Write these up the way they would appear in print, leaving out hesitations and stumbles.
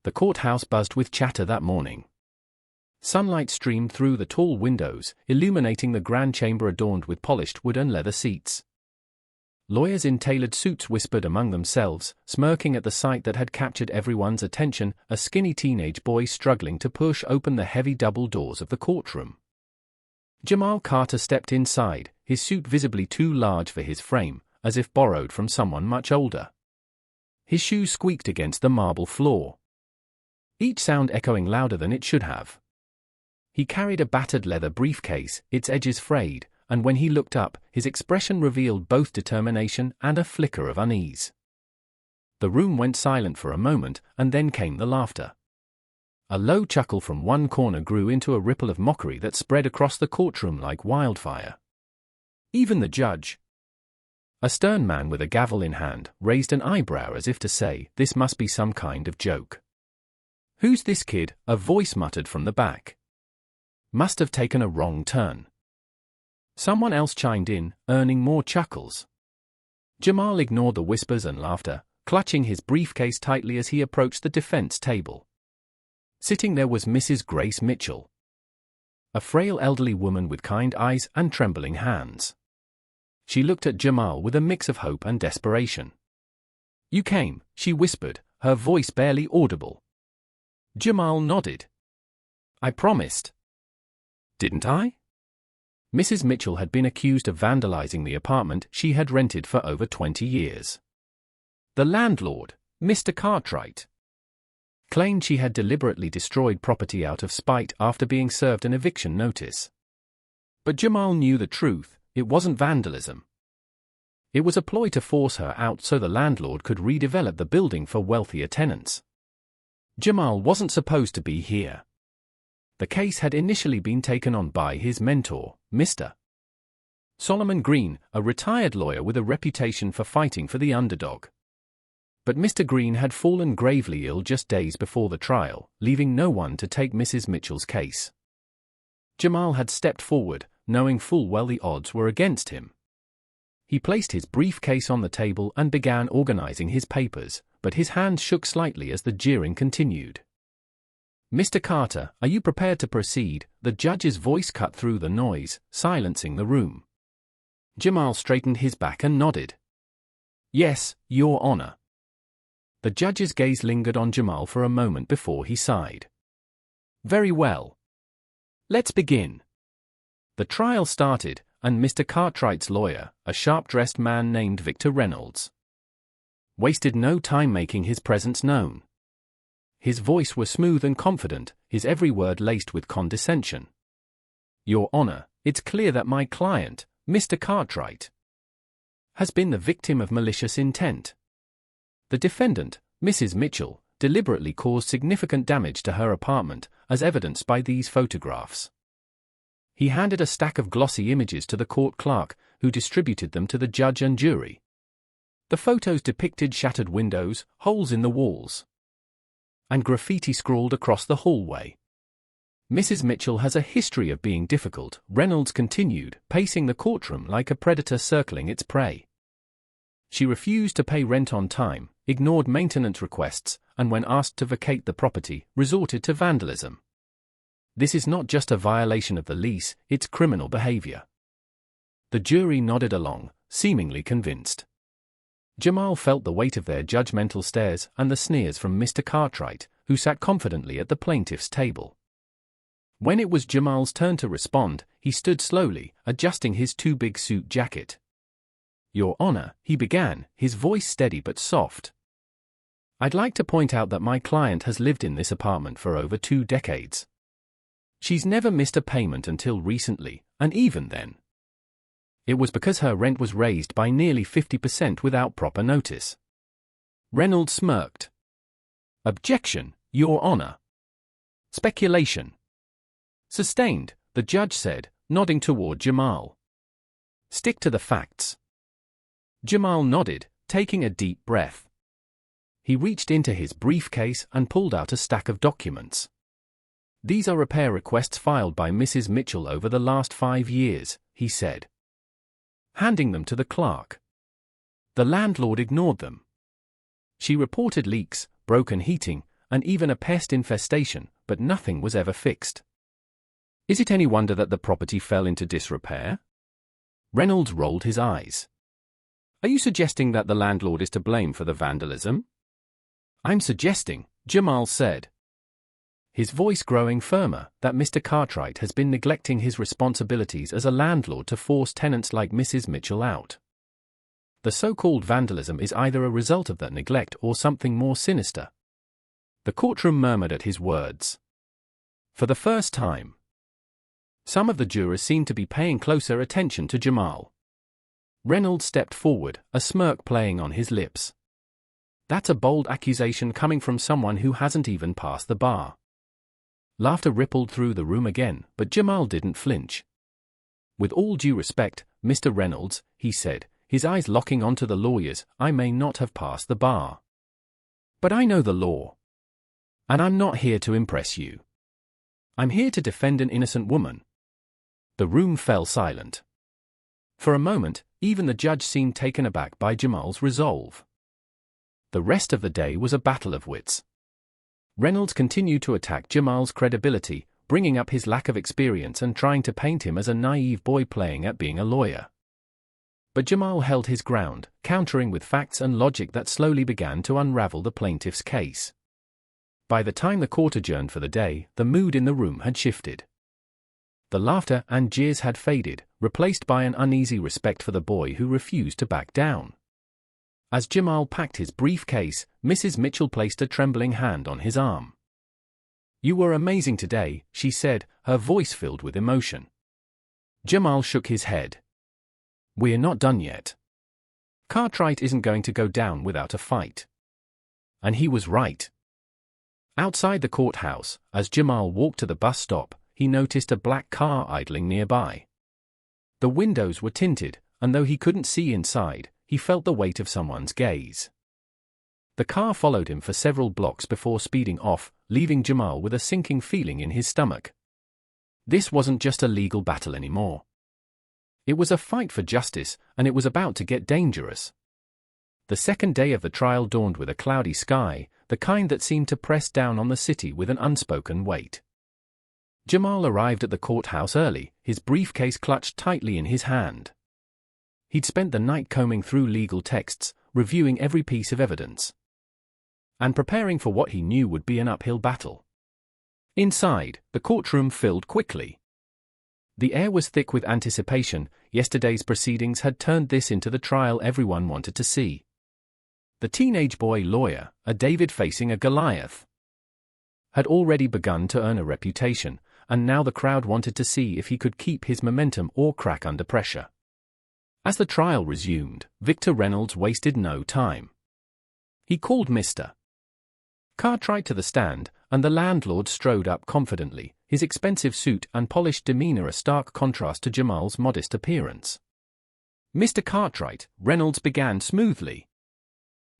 The courthouse buzzed with chatter that morning. Sunlight streamed through the tall windows, illuminating the grand chamber adorned with polished wood and leather seats. Lawyers in tailored suits whispered among themselves, smirking at the sight that had captured everyone's attention, a skinny teenage boy struggling to push open the heavy double doors of the courtroom. Jamal Carter stepped inside, his suit visibly too large for his frame, as if borrowed from someone much older. His shoes squeaked against the marble floor, each sound echoing louder than it should have. He carried a battered leather briefcase, its edges frayed, and when he looked up, his expression revealed both determination and a flicker of unease. The room went silent for a moment, and then came the laughter. A low chuckle from one corner grew into a ripple of mockery that spread across the courtroom like wildfire. Even the judge, a stern man with a gavel in hand, raised an eyebrow as if to say, "This must be some kind of joke." "Who's this kid?" a voice muttered from the back. "Must have taken a wrong turn." Someone else chimed in, earning more chuckles. Jamal ignored the whispers and laughter, clutching his briefcase tightly as he approached the defense table. Sitting there was Mrs. Grace Mitchell, a frail elderly woman with kind eyes and trembling hands. She looked at Jamal with a mix of hope and desperation. "You came," she whispered, her voice barely audible. Jamal nodded. "I promised." "Didn't I?" Mrs. Mitchell had been accused of vandalizing the apartment she had rented for over 20 years. The landlord, Mr. Cartwright, claimed she had deliberately destroyed property out of spite after being served an eviction notice. But Jamal knew the truth, it wasn't vandalism. It was a ploy to force her out so the landlord could redevelop the building for wealthier tenants. Jamal wasn't supposed to be here. The case had initially been taken on by his mentor, Mr. Solomon Green, a retired lawyer with a reputation for fighting for the underdog. But Mr. Green had fallen gravely ill just days before the trial, leaving no one to take Mrs. Mitchell's case. Jamal had stepped forward, knowing full well the odds were against him. He placed his briefcase on the table and began organizing his papers, but his hand shook slightly as the jeering continued. "Mr. Carter, are you prepared to proceed?" The judge's voice cut through the noise, silencing the room. Jamal straightened his back and nodded. "Yes, Your Honor." The judge's gaze lingered on Jamal for a moment before he sighed. "Very well. Let's begin." The trial started, and Mr. Cartwright's lawyer, a sharp-dressed man named Victor Reynolds, wasted no time making his presence known. His voice was smooth and confident, his every word laced with condescension. "Your Honor, it's clear that my client, Mr. Cartwright, has been the victim of malicious intent. The defendant, Mrs. Mitchell, deliberately caused significant damage to her apartment, as evidenced by these photographs." He handed a stack of glossy images to the court clerk, who distributed them to the judge and jury. The photos depicted shattered windows, holes in the walls, and graffiti scrawled across the hallway. "Mrs. Mitchell has a history of being difficult," Reynolds continued, pacing the courtroom like a predator circling its prey. "She refused to pay rent on time, ignored maintenance requests, and when asked to vacate the property, resorted to vandalism. This is not just a violation of the lease, it's criminal behavior." The jury nodded along, seemingly convinced. Jamal felt the weight of their judgmental stares and the sneers from Mr. Cartwright, who sat confidently at the plaintiff's table. When it was Jamal's turn to respond, he stood slowly, adjusting his too big suit jacket. "Your Honor," he began, his voice steady but soft. "I'd like to point out that my client has lived in this apartment for over 2 decades. She's never missed a payment until recently, and even then, it was because her rent was raised by nearly 50% without proper notice." Reynolds smirked. "Objection, Your Honor." "Speculation." "Sustained," the judge said, nodding toward Jamal. "Stick to the facts." Jamal nodded, taking a deep breath. He reached into his briefcase and pulled out a stack of documents. "These are repair requests filed by Mrs. Mitchell over the last 5 years, he said, handing them to the clerk. The landlord ignored them. "She reported leaks, broken heating, and even a pest infestation, but nothing was ever fixed. Is it any wonder that the property fell into disrepair? Reynolds rolled his eyes. Are you suggesting that the landlord is to blame for the vandalism? I'm suggesting, Jamal said, his voice growing firmer, that Mr. Cartwright has been neglecting his responsibilities as a landlord to force tenants like Mrs. Mitchell out. The so-called vandalism is either a result of that neglect or something more sinister. The courtroom murmured at his words. For the first time, some of the jurors seemed to be paying closer attention to Jamal. Reynolds stepped forward, a smirk playing on his lips. That's a bold accusation coming from someone who hasn't even passed the bar. Laughter rippled through the room again, but Jamal didn't flinch. With all due respect, Mr. Reynolds, he said, his eyes locking onto the lawyer's, I may not have passed the bar, but I know the law. And I'm not here to impress you. I'm here to defend an innocent woman. The room fell silent. For a moment, even the judge seemed taken aback by Jamal's resolve. The rest of the day was a battle of wits. Reynolds continued to attack Jamal's credibility, bringing up his lack of experience and trying to paint him as a naive boy playing at being a lawyer. But Jamal held his ground, countering with facts and logic that slowly began to unravel the plaintiff's case. By the time the court adjourned for the day, the mood in the room had shifted. The laughter and jeers had faded, replaced by an uneasy respect for the boy who refused to back down. As Jamal packed his briefcase, Mrs. Mitchell placed a trembling hand on his arm. You were amazing today, she said, her voice filled with emotion. Jamal shook his head. We're not done yet. Cartwright isn't going to go down without a fight. And he was right. Outside the courthouse, as Jamal walked to the bus stop, he noticed a black car idling nearby. The windows were tinted, and though he couldn't see inside, he felt the weight of someone's gaze. The car followed him for several blocks before speeding off, leaving Jamal with a sinking feeling in his stomach. This wasn't just a legal battle anymore. It was a fight for justice, and it was about to get dangerous. The second day of the trial dawned with a cloudy sky, the kind that seemed to press down on the city with an unspoken weight. Jamal arrived at the courthouse early, his briefcase clutched tightly in his hand. He'd spent the night combing through legal texts, reviewing every piece of evidence, and preparing for what he knew would be an uphill battle. Inside, the courtroom filled quickly. The air was thick with anticipation. Yesterday's proceedings had turned this into the trial everyone wanted to see. The teenage boy lawyer, a David facing a Goliath, had already begun to earn a reputation, and now the crowd wanted to see if he could keep his momentum or crack under pressure. As the trial resumed, Victor Reynolds wasted no time. He called Mr. Cartwright to the stand, and the landlord strode up confidently, his expensive suit and polished demeanor a stark contrast to Jamal's modest appearance. Mr. Cartwright, Reynolds began smoothly.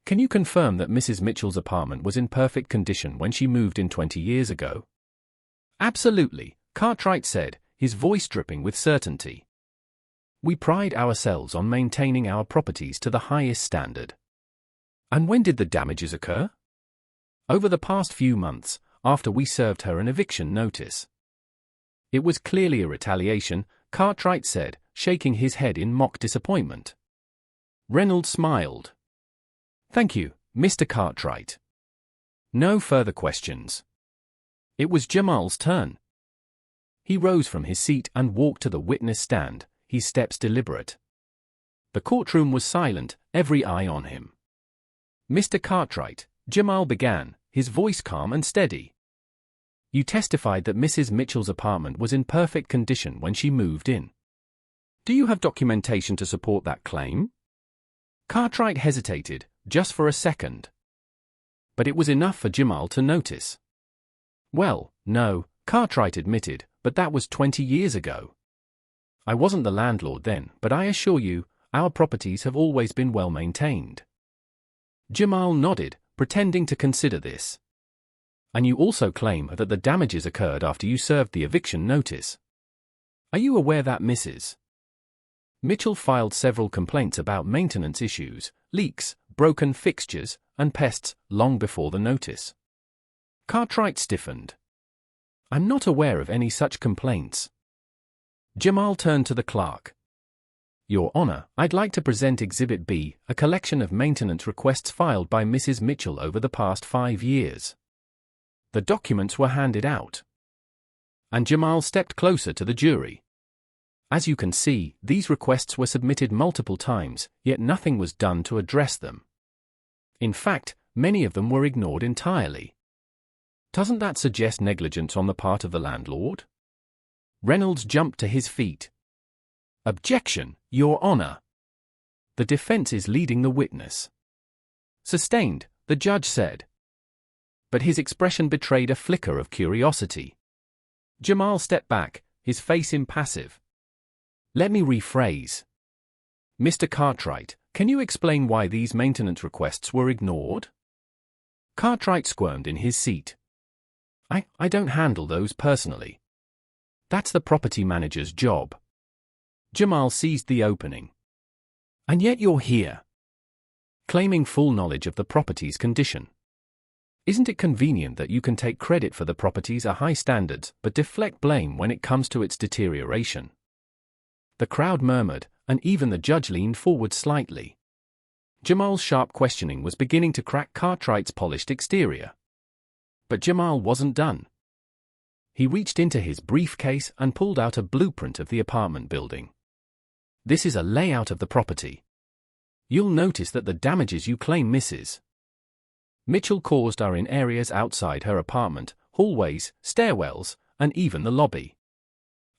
Can you confirm that Mrs. Mitchell's apartment was in perfect condition when she moved in 20 years ago? Absolutely, Cartwright said, his voice dripping with certainty. We pride ourselves on maintaining our properties to the highest standard. And when did the damages occur? Over the past few months, after we served her an eviction notice. It was clearly a retaliation, Cartwright said, shaking his head in mock disappointment. Reynolds smiled. Thank you, Mr. Cartwright. No further questions. It was Jamal's turn. He rose from his seat and walked to the witness stand, his steps deliberate. The courtroom was silent, every eye on him. Mr. Cartwright, Jamal began, his voice calm and steady. You testified that Mrs. Mitchell's apartment was in perfect condition when she moved in. Do you have documentation to support that claim? Cartwright hesitated, just for a second. But it was enough for Jamal to notice. Well, no, Cartwright admitted, but that was 20 years ago. I wasn't the landlord then, but I assure you, our properties have always been well maintained. Jamal nodded, pretending to consider this. And you also claim that the damages occurred after you served the eviction notice. Are you aware that Mrs. Mitchell filed several complaints about maintenance issues, leaks, broken fixtures, and pests long before the notice? Cartwright stiffened. I'm not aware of any such complaints. Jamal turned to the clerk. Your Honor, I'd like to present Exhibit B, a collection of maintenance requests filed by Mrs. Mitchell over the past 5 years. The documents were handed out, and Jamal stepped closer to the jury. As you can see, these requests were submitted multiple times, yet nothing was done to address them. In fact, many of them were ignored entirely. Doesn't that suggest negligence on the part of the landlord? Reynolds jumped to his feet. Objection, Your Honor. The defense is leading the witness. Sustained, the judge said. But his expression betrayed a flicker of curiosity. Jamal stepped back, his face impassive. Let me rephrase. Mr. Cartwright, can you explain why these maintenance requests were ignored? Cartwright squirmed in his seat. I don't handle those personally. That's the property manager's job. Jamal seized the opening. And yet you're here, claiming full knowledge of the property's condition. Isn't it convenient that you can take credit for the property's high standards but deflect blame when it comes to its deterioration? The crowd murmured, and even the judge leaned forward slightly. Jamal's sharp questioning was beginning to crack Cartwright's polished exterior. But Jamal wasn't done. He reached into his briefcase and pulled out a blueprint of the apartment building. This is a layout of the property. You'll notice that the damages you claim Mrs. Mitchell caused are in areas outside her apartment, hallways, stairwells, and even the lobby.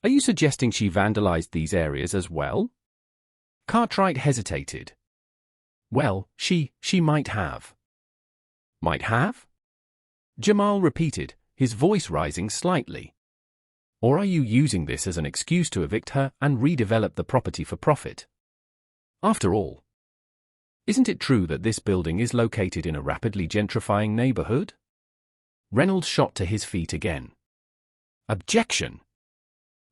Are you suggesting she vandalized these areas as well? Cartwright hesitated. Well, she might have. Might have? Jamal repeated, his voice rising slightly. Or are you using this as an excuse to evict her and redevelop the property for profit? After all, isn't it true that this building is located in a rapidly gentrifying neighborhood? Reynolds shot to his feet again. Objection.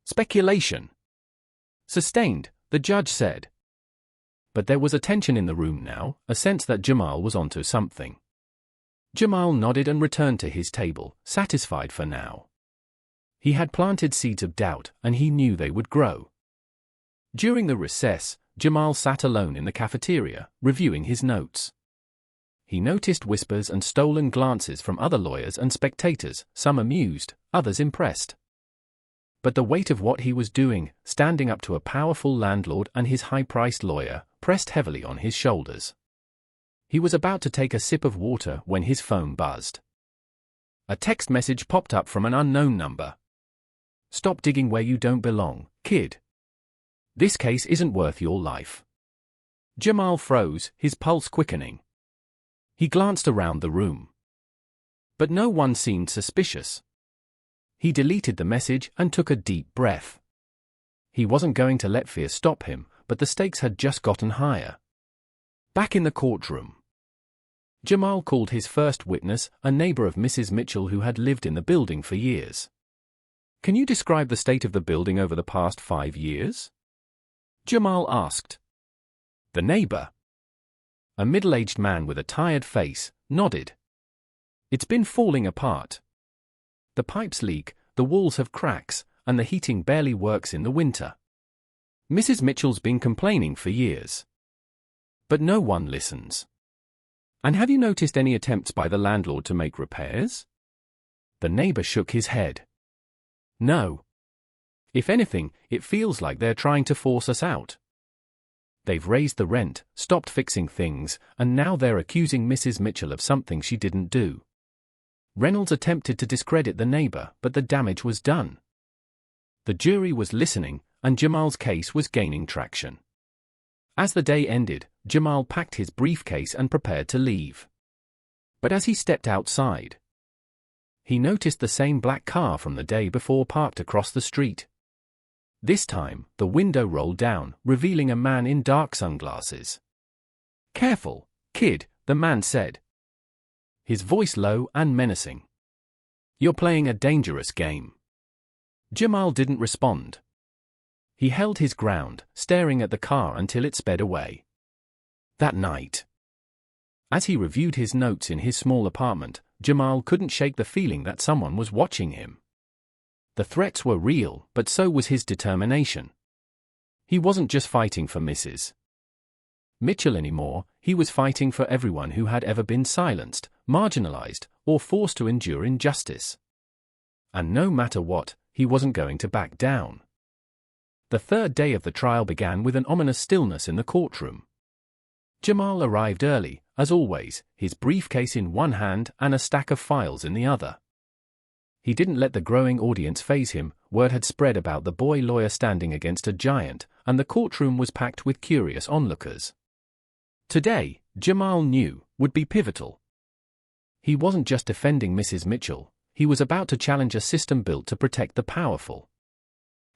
Speculation. Sustained, the judge said. But there was a tension in the room now, a sense that Jamal was onto something. Jamal nodded and returned to his table, satisfied for now. He had planted seeds of doubt, and he knew they would grow. During the recess, Jamal sat alone in the cafeteria, reviewing his notes. He noticed whispers and stolen glances from other lawyers and spectators, some amused, others impressed. But the weight of what he was doing, standing up to a powerful landlord and his high-priced lawyer, pressed heavily on his shoulders. He was about to take a sip of water when his phone buzzed. A text message popped up from an unknown number. Stop digging where you don't belong, kid. This case isn't worth your life. Jamal froze, his pulse quickening. He glanced around the room. But no one seemed suspicious. He deleted the message and took a deep breath. He wasn't going to let fear stop him, but the stakes had just gotten higher. Back in the courtroom, Jamal called his first witness, a neighbor of Mrs. Mitchell who had lived in the building for years. Can you describe the state of the building over the past 5 years? Jamal asked. The neighbor, a middle-aged man with a tired face, nodded. It's been falling apart. The pipes leak, the walls have cracks, and the heating barely works in the winter. Mrs. Mitchell's been complaining for years. But no one listens. And have you noticed any attempts by the landlord to make repairs? The neighbor shook his head. No. If anything, it feels like they're trying to force us out. They've raised the rent, stopped fixing things, and now they're accusing Mrs. Mitchell of something she didn't do. Reynolds attempted to discredit the neighbor, but the damage was done. The jury was listening, and Jamal's case was gaining traction. As the day ended, Jamal packed his briefcase and prepared to leave. But as he stepped outside, he noticed the same black car from the day before parked across the street. This time, the window rolled down, revealing a man in dark sunglasses. Careful, kid, the man said, his voice low and menacing. You're playing a dangerous game. Jamal didn't respond. He held his ground, staring at the car until it sped away. That night, as he reviewed his notes in his small apartment, Jamal couldn't shake the feeling that someone was watching him. The threats were real, but so was his determination. He wasn't just fighting for Mrs. Mitchell anymore, he was fighting for everyone who had ever been silenced, marginalized, or forced to endure injustice. And no matter what, he wasn't going to back down. The third day of the trial began with an ominous stillness in the courtroom. Jamal arrived early, as always, his briefcase in one hand and a stack of files in the other. He didn't let the growing audience faze him. Word had spread about the boy lawyer standing against a giant, and the courtroom was packed with curious onlookers. Today, Jamal knew, would be pivotal. He wasn't just defending Mrs. Mitchell, he was about to challenge a system built to protect the powerful.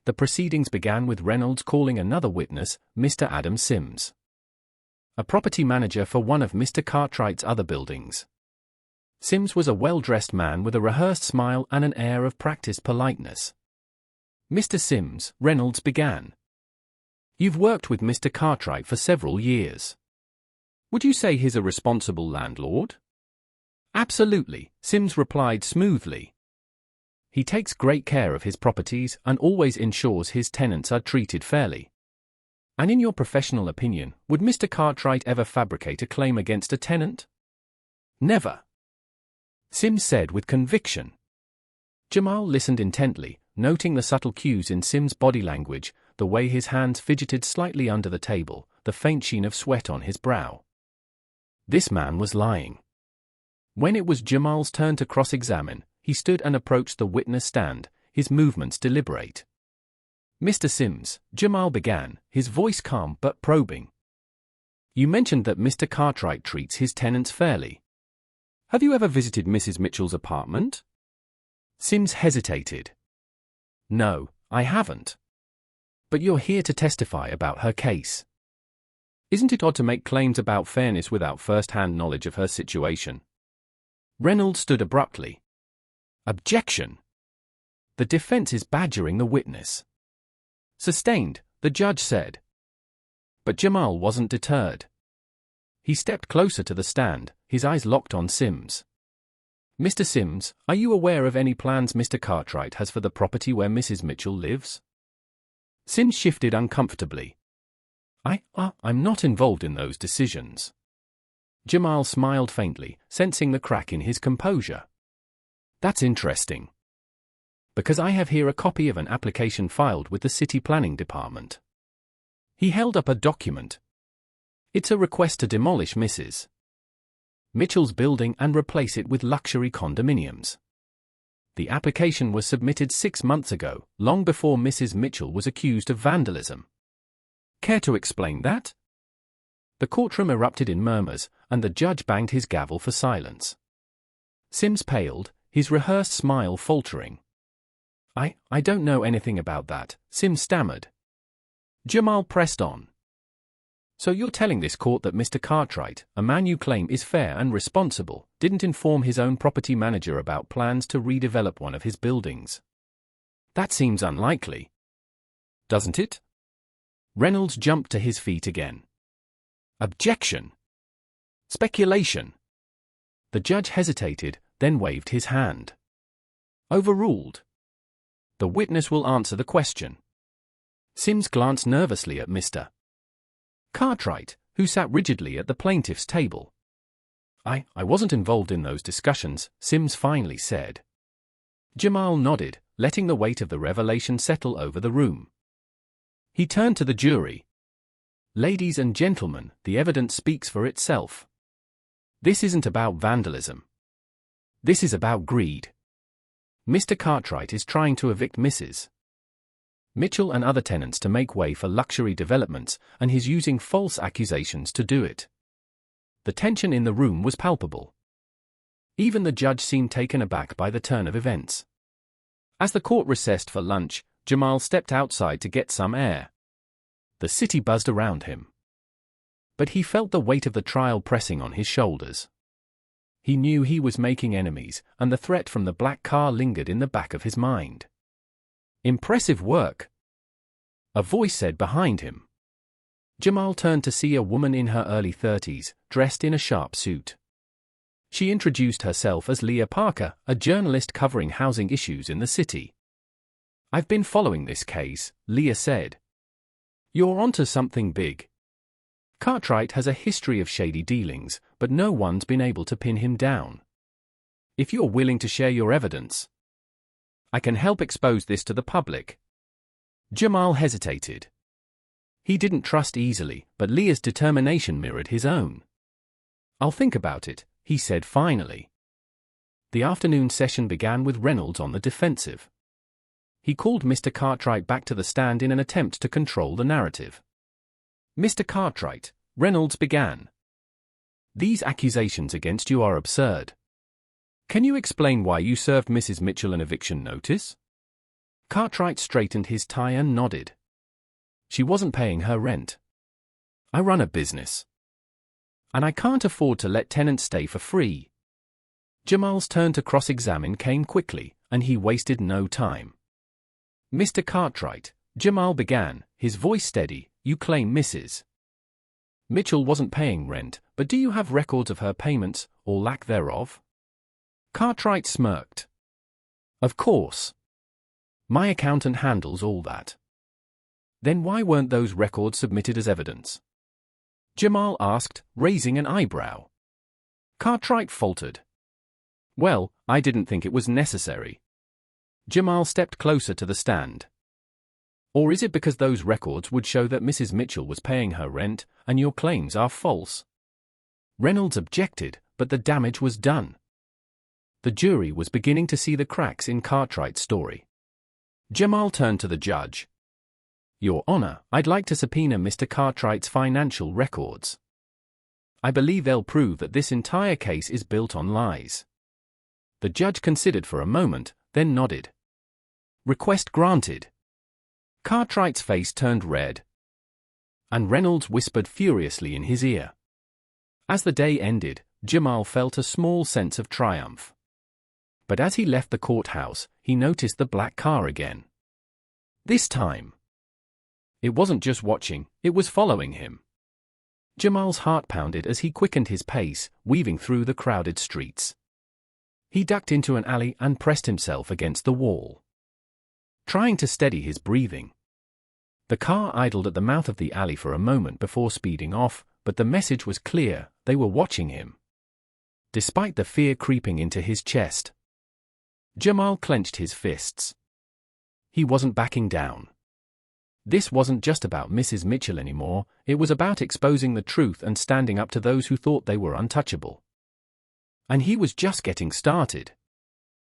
The proceedings began with Reynolds calling another witness, Mr. Adam Sims, a property manager for one of Mr. Cartwright's other buildings. Sims was a well-dressed man with a rehearsed smile and an air of practiced politeness. Mr. Sims, Reynolds began. You've worked with Mr. Cartwright for several years. Would you say he's a responsible landlord? Absolutely, Sims replied smoothly. He takes great care of his properties and always ensures his tenants are treated fairly. And in your professional opinion, would Mr. Cartwright ever fabricate a claim against a tenant? Never, Sims said with conviction. Jamal listened intently, noting the subtle cues in Sims' body language, the way his hands fidgeted slightly under the table, the faint sheen of sweat on his brow. This man was lying. When it was Jamal's turn to cross-examine, he stood and approached the witness stand, his movements deliberate. Mr. Sims, Jamal began, his voice calm but probing. You mentioned that Mr. Cartwright treats his tenants fairly. Have you ever visited Mrs. Mitchell's apartment? Sims hesitated. No, I haven't. But you're here to testify about her case. Isn't it odd to make claims about fairness without first-hand knowledge of her situation? Reynolds stood abruptly. Objection! The defense is badgering the witness. Sustained, the judge said. But Jamal wasn't deterred. He stepped closer to the stand, his eyes locked on Sims. Mr. Sims, are you aware of any plans Mr. Cartwright has for the property where Mrs. Mitchell lives? Sims shifted uncomfortably. I'm not involved in those decisions. Jamal smiled faintly, sensing the crack in his composure. That's interesting. Because I have here a copy of an application filed with the City Planning Department. He held up a document. It's a request to demolish Mrs. Mitchell's building and replace it with luxury condominiums. The application was submitted 6 months ago, long before Mrs. Mitchell was accused of vandalism. Care to explain that? The courtroom erupted in murmurs, and the judge banged his gavel for silence. Sims paled, his rehearsed smile faltering. I don't know anything about that, Sims stammered. Jamal pressed on. So you're telling this court that Mr. Cartwright, a man you claim is fair and responsible, didn't inform his own property manager about plans to redevelop one of his buildings? That seems unlikely. Doesn't it? Reynolds jumped to his feet again. Objection! Speculation! The judge hesitated, then waved his hand. Overruled. The witness will answer the question. Sims glanced nervously at Mr. Cartwright, who sat rigidly at the plaintiff's table. I wasn't involved in those discussions, Sims finally said. Jamal nodded, letting the weight of the revelation settle over the room. He turned to the jury. Ladies and gentlemen, the evidence speaks for itself. This isn't about vandalism. This is about greed. Mr. Cartwright is trying to evict Mrs. Mitchell and other tenants to make way for luxury developments, and he's using false accusations to do it. The tension in the room was palpable. Even the judge seemed taken aback by the turn of events. As the court recessed for lunch, Jamal stepped outside to get some air. The city buzzed around him. But he felt the weight of the trial pressing on his shoulders. He knew he was making enemies, and the threat from the black car lingered in the back of his mind. Impressive work, a voice said behind him. Jamal turned to see a woman in her early 30s, dressed in a sharp suit. She introduced herself as Leah Parker, a journalist covering housing issues in the city. "I've been following this case," Leah said. "You're onto something big. Cartwright has a history of shady dealings, but no one's been able to pin him down. If you're willing to share your evidence, I can help expose this to the public." Jamal hesitated. He didn't trust easily, but Leah's determination mirrored his own. "I'll think about it," he said finally. The afternoon session began with Reynolds on the defensive. He called Mr. Cartwright back to the stand in an attempt to control the narrative. "Mr. Cartwright," Reynolds began, "these accusations against you are absurd. Can you explain why you served Mrs. Mitchell an eviction notice?" Cartwright straightened his tie and nodded. "She wasn't paying her rent. I run a business, and I can't afford to let tenants stay for free." Jamal's turn to cross-examine came quickly, and he wasted no time. "Mr. Cartwright," Jamal began, his voice steady, "you claim Mrs. Mitchell wasn't paying rent, but do you have records of her payments, or lack thereof?" Cartwright smirked. "Of course. My accountant handles all that." "Then why weren't those records submitted as evidence?" Jamal asked, raising an eyebrow. Cartwright faltered. "Well, I didn't think it was necessary." Jamal stepped closer to the stand. "Or is it because those records would show that Mrs. Mitchell was paying her rent, and your claims are false?" Reynolds objected, but the damage was done. The jury was beginning to see the cracks in Cartwright's story. Jamal turned to the judge. "Your Honor, I'd like to subpoena Mr. Cartwright's financial records. I believe they'll prove that this entire case is built on lies." The judge considered for a moment, then nodded. "Request granted." Cartwright's face turned red, and Reynolds whispered furiously in his ear. As the day ended, Jamal felt a small sense of triumph. But as he left the courthouse, he noticed the black car again. This time, it wasn't just watching, it was following him. Jamal's heart pounded as he quickened his pace, weaving through the crowded streets. He ducked into an alley and pressed himself against the wall, trying to steady his breathing. The car idled at the mouth of the alley for a moment before speeding off, but the message was clear: they were watching him. Despite the fear creeping into his chest, Jamal clenched his fists. He wasn't backing down. This wasn't just about Mrs. Mitchell anymore, it was about exposing the truth and standing up to those who thought they were untouchable. And he was just getting started.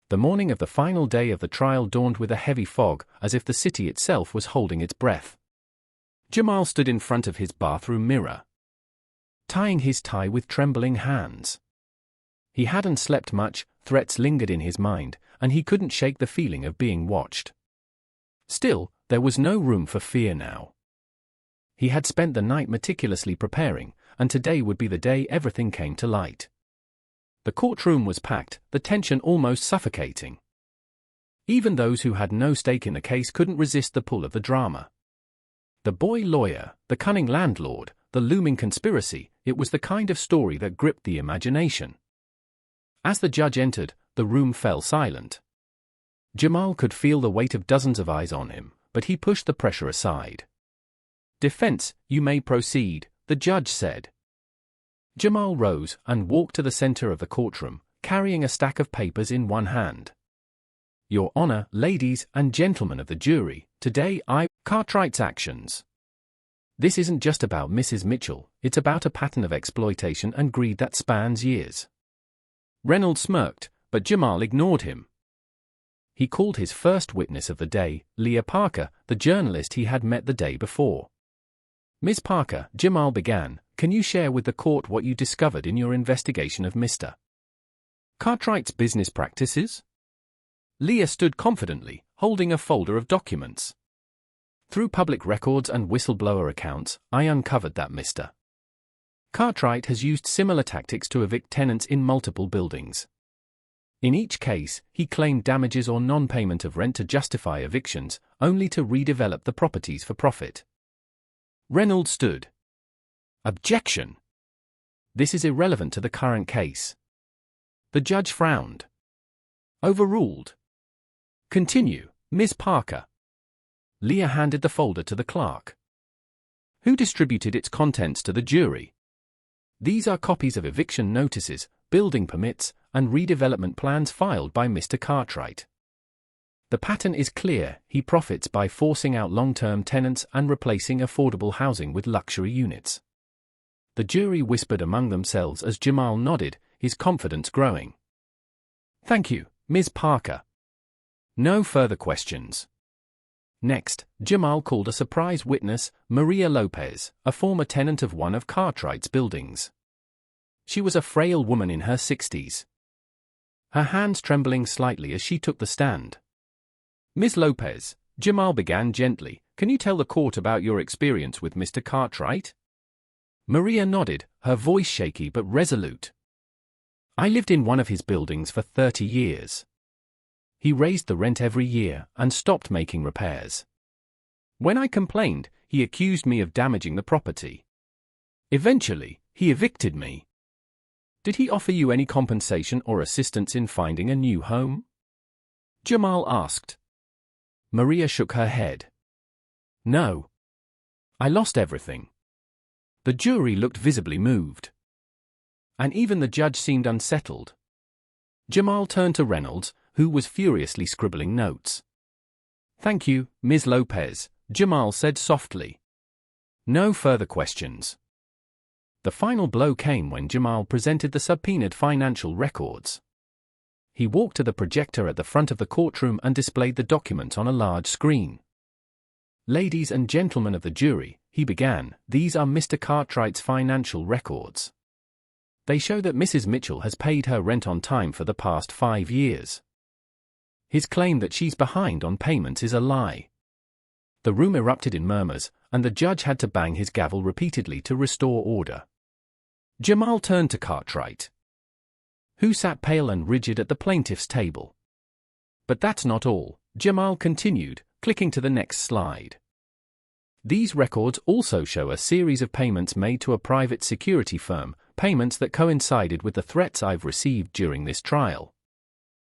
The morning of the final day of the trial dawned with a heavy fog, as if the city itself was holding its breath. Jamal stood in front of his bathroom mirror, tying his tie with trembling hands. He hadn't slept much, threats lingered in his mind, and he couldn't shake the feeling of being watched. Still, there was no room for fear now. He had spent the night meticulously preparing, and today would be the day everything came to light. The courtroom was packed, the tension almost suffocating. Even those who had no stake in the case couldn't resist the pull of the drama. The boy lawyer, the cunning landlord, the looming conspiracy, it was the kind of story that gripped the imagination. As the judge entered, the room fell silent. Jamal could feel the weight of dozens of eyes on him, but he pushed the pressure aside. "Defense, you may proceed," the judge said. Jamal rose and walked to the center of the courtroom, carrying a stack of papers in one hand. "Your Honor, ladies and gentlemen of the jury, today Cartwright's actions. This isn't just about Mrs. Mitchell, it's about a pattern of exploitation and greed that spans years." Reynolds smirked, but Jamal ignored him. He called his first witness of the day, Leah Parker, the journalist he had met the day before. "Ms. Parker," Jamal began, "can you share with the court what you discovered in your investigation of Mr. Cartwright's business practices?" Leah stood confidently, holding a folder of documents. "Through public records and whistleblower accounts, I uncovered that Mr. Cartwright has used similar tactics to evict tenants in multiple buildings. In each case, he claimed damages or non-payment of rent to justify evictions, only to redevelop the properties for profit." Reynolds stood. "Objection! This is irrelevant to the current case. The judge frowned. Overruled. Continue, Ms. Parker. Leah handed the folder to the clerk. Who distributed its contents to the jury? These are copies of eviction notices, building permits, and redevelopment plans filed by Mr. Cartwright. The pattern is clear: he profits by forcing out long-term tenants and replacing affordable housing with luxury units. The jury whispered among themselves as Jamal nodded, his confidence growing. Thank you, Ms. Parker. No further questions. Next, Jamal called a surprise witness, Maria Lopez, a former tenant of one of Cartwright's buildings. She was a frail woman in her 60s. Her hands trembling slightly as she took the stand. Ms. Lopez, Jamal began gently, can you tell the court about your experience with Mr. Cartwright? Maria nodded, her voice shaky but resolute. I lived in one of his buildings for 30 years. He raised the rent every year and stopped making repairs. When I complained, he accused me of damaging the property. Eventually, he evicted me. Did he offer you any compensation or assistance in finding a new home? Jamal asked. Maria shook her head. No. I lost everything. The jury looked visibly moved. And even the judge seemed unsettled. Jamal turned to Reynolds, who was furiously scribbling notes. Thank you, Ms. Lopez, Jamal said softly. No further questions. The final blow came when Jamal presented the subpoenaed financial records. He walked to the projector at the front of the courtroom and displayed the document on a large screen. Ladies and gentlemen of the jury, he began, these are Mr. Cartwright's financial records. They show that Mrs. Mitchell has paid her rent on time for the past 5 years. His claim that she's behind on payments is a lie. The room erupted in murmurs, and the judge had to bang his gavel repeatedly to restore order. Jamal turned to Cartwright, who sat pale and rigid at the plaintiff's table. But that's not all, Jamal continued, clicking to the next slide. These records also show a series of payments made to a private security firm, payments that coincided with the threats I've received during this trial.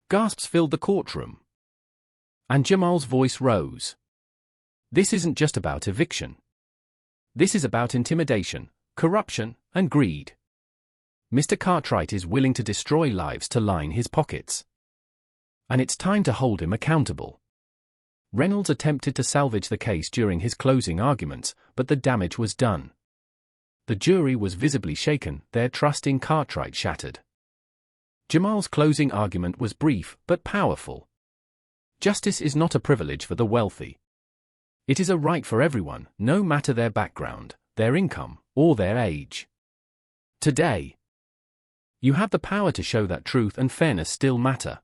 Gasps filled the courtroom. And Jamal's voice rose. This isn't just about eviction. This is about intimidation, corruption, and greed. Mr. Cartwright is willing to destroy lives to line his pockets. And it's time to hold him accountable. Reynolds attempted to salvage the case during his closing arguments, but the damage was done. The jury was visibly shaken, their trust in Cartwright shattered. Jamal's closing argument was brief but powerful. Justice is not a privilege for the wealthy. It is a right for everyone, no matter their background, their income, or their age. Today, you have the power to show that truth and fairness still matter.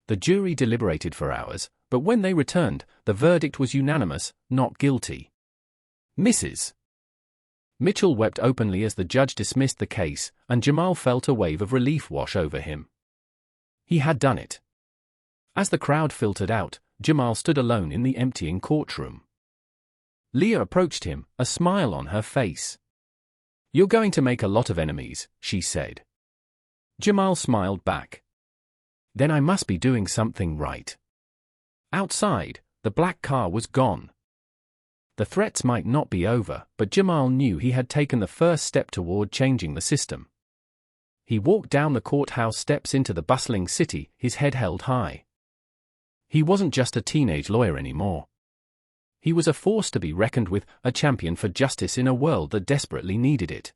The jury deliberated for hours, but when they returned, the verdict was unanimous, not guilty. Mrs. Mitchell wept openly as the judge dismissed the case, and Jamal felt a wave of relief wash over him. He had done it. As the crowd filtered out, Jamal stood alone in the emptying courtroom. Leah approached him, a smile on her face. You're going to make a lot of enemies, she said. Jamal smiled back. Then I must be doing something right. Outside, the black car was gone. The threats might not be over, but Jamal knew he had taken the first step toward changing the system. He walked down the courthouse steps into the bustling city, his head held high. He wasn't just a teenage lawyer anymore. He was a force to be reckoned with, a champion for justice in a world that desperately needed it.